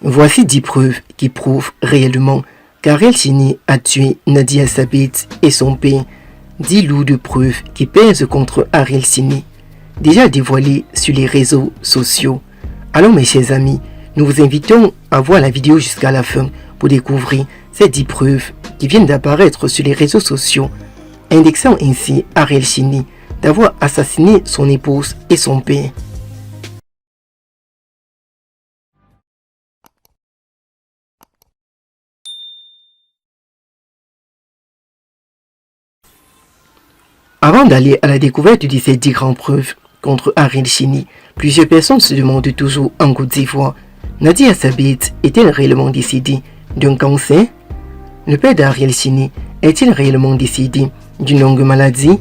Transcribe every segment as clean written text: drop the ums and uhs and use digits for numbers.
Voici 10 preuves qui prouvent réellement qu'Ariel Cheney a tué Nadia Sabit et son père. 10 lots de preuves qui pèsent contre Ariel Cheney, déjà dévoilées sur les réseaux sociaux. Alors mes chers amis, nous vous invitons à voir la vidéo jusqu'à la fin pour découvrir ces 10 preuves qui viennent d'apparaître sur les réseaux sociaux, indexant ainsi Ariel Cheney d'avoir assassiné son épouse et son père. Avant d'aller à la découverte de ces 10 grandes preuves contre Ariel Cheney, plusieurs personnes se demandent toujours en Côte d'Ivoire, Nadia Sabit est-elle réellement décédée d'un cancer? Le père d'Ariel Cheney est-il réellement décédé d'une longue maladie?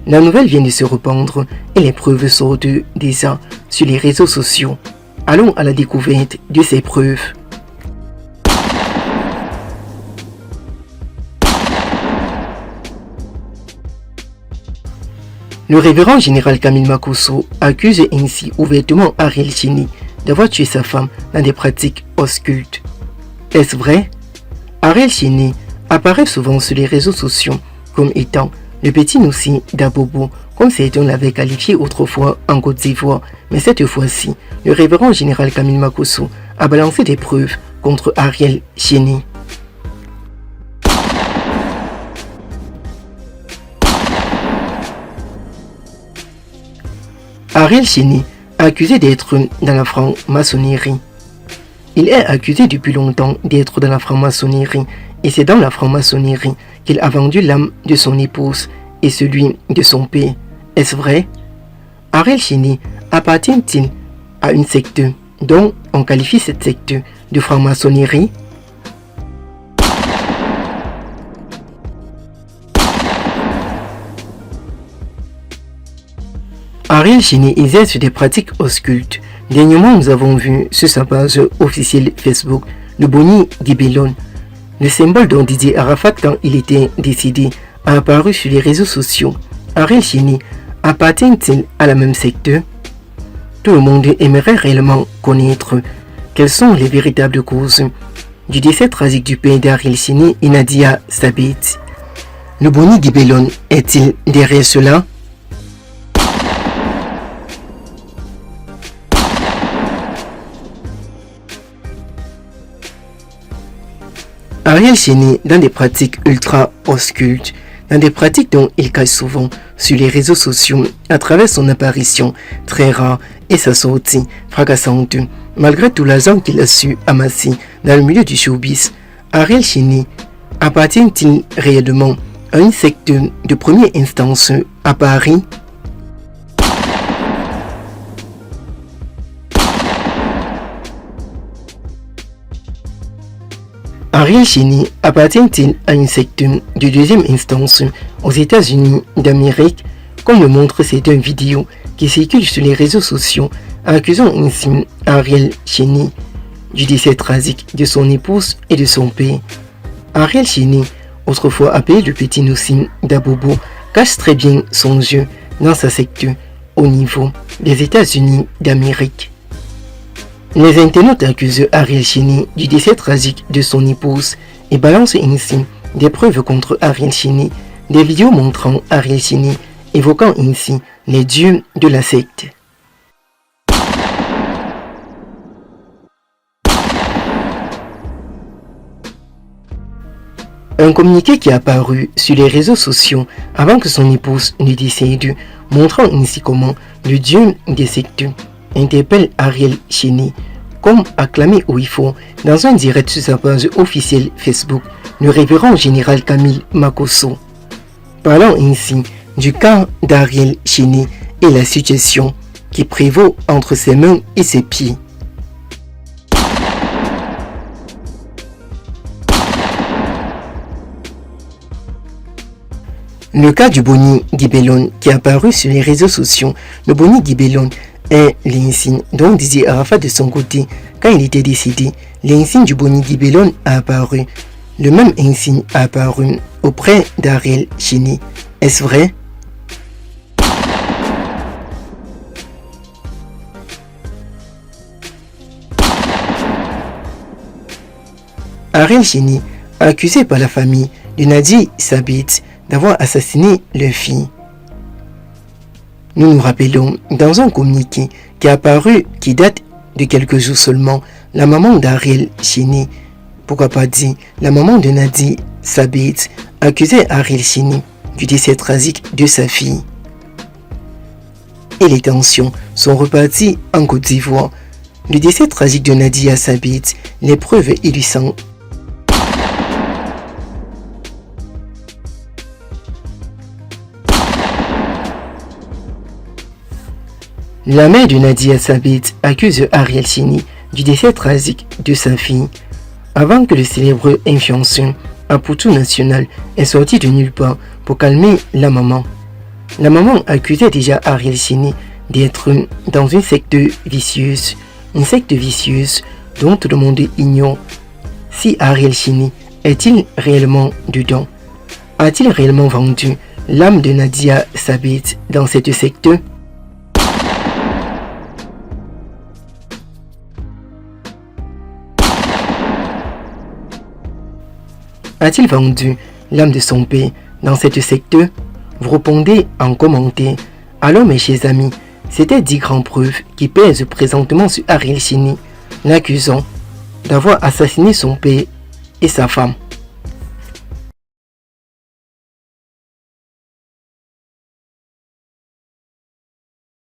La nouvelle vient de se répandre et les preuves sortent déjà sur les réseaux sociaux. Allons à la découverte de ces preuves. Le révérend général Camille Makosso accuse ainsi ouvertement Ariel Cheney d'avoir tué sa femme dans des pratiques occultes. Est-ce vrai? Ariel Cheney apparaît souvent sur les réseaux sociaux comme étant le petit Noussi d'Abobo, comme certains l'avaient qualifié autrefois en Côte d'Ivoire, mais cette fois-ci, le révérend général Camille Makosso a balancé des preuves contre Ariel Cheney. Ariel Cheney, accusé d'être dans la franc-maçonnerie. Il est accusé depuis longtemps d'être dans la franc-maçonnerie et c'est dans la franc-maçonnerie qu'il a vendu l'âme de son épouse et celui de son père. Est-ce vrai? Ariel Cheney appartient-il à une secte dont on qualifie cette secte de franc-maçonnerie? Ariel Cheney exerce des pratiques occultes. Dernièrement, nous avons vu sur sa page officielle Facebook le Boni Gibelon. Le symbole dont Didier Arafat, quand il était décédé, a apparu sur les réseaux sociaux. Ariel Cheney appartient-il à la même secte? Tout le monde aimerait réellement connaître quelles sont les véritables causes du décès tragique du père d'Ariel Cheney et Nadia Sabit. Le Boni Gibelon est-il derrière cela? Ariel Cheney dans des pratiques ultra occultes, dans des pratiques dont il cache souvent sur les réseaux sociaux à travers son apparition très rare et sa sortie fracassante. Malgré tout l'argent qu'il a su amasser dans le milieu du showbiz, Ariel Cheney appartient-il réellement à une secte de première instance à Paris? Ariel Cheney appartient-il à une secte de deuxième instance aux États-Unis d'Amérique, comme le montrent certaines vidéos qui circulent sur les réseaux sociaux, accusant ainsi Ariel Cheney du décès tragique de son épouse et de son père. Ariel Cheney, autrefois appelé le petit Noussi d'Abobo, cache très bien son jeu dans sa secte au niveau des États-Unis d'Amérique. Les internautes accusent Ariel Cheney du décès tragique de son épouse et balancent ainsi des preuves contre Ariel Cheney, des vidéos montrant Ariel Cheney évoquant ainsi les dieux de la secte. Un communiqué qui est apparu sur les réseaux sociaux avant que son épouse ne décède, montrant ainsi comment le dieu des sectes interpelle Ariel Cheney, comme acclamé où il faut dans un direct sur sa page officielle Facebook, le révérend général Camille Makosso, parlant ainsi du cas d'Ariel Cheney et la situation qui prévaut entre ses mains et ses pieds. Le cas du Boni Gibelon qui est apparu sur les réseaux sociaux, le Boni Gibelon est l'insigne dont Didier Arafat de son côté, quand il était décédé, l'insigne du Boni Gibelon a apparu. Le même insigne a apparu auprès d'Ariel Cheney. Est-ce vrai? Ariel Cheney, accusé par la famille de Nadi Sabit d'avoir assassiné leur fille. Nous nous rappelons dans un communiqué qui est apparu, qui date de quelques jours seulement, la maman d'Ariel Cheney, pourquoi pas dire la maman de Nadi Sabit, accusait Ariel Cheney du décès tragique de sa fille. Et les tensions sont reparties en Côte d'Ivoire. Le décès tragique de Nadia Sabit, les preuves et du sang. La mère de Nadia Sabit accuse Ariel Cheney du décès tragique de sa fille. Avant que le célèbre influenceur Aputu National est sorti de nulle part pour calmer la maman. La maman accusait déjà Ariel Cheney d'être dans une secte vicieuse dont tout le monde ignore. Si Ariel Cheney est-il réellement dedans? A-t-il réellement vendu l'âme de Nadia Sabit dans cette secte? A-t-il vendu l'âme de son père dans cette secte? Vous répondez en commentaire. Alors mes chers amis, c'était 10 grandes preuves qui pèsent présentement sur Ariel Cheney, l'accusant d'avoir assassiné son père et sa femme.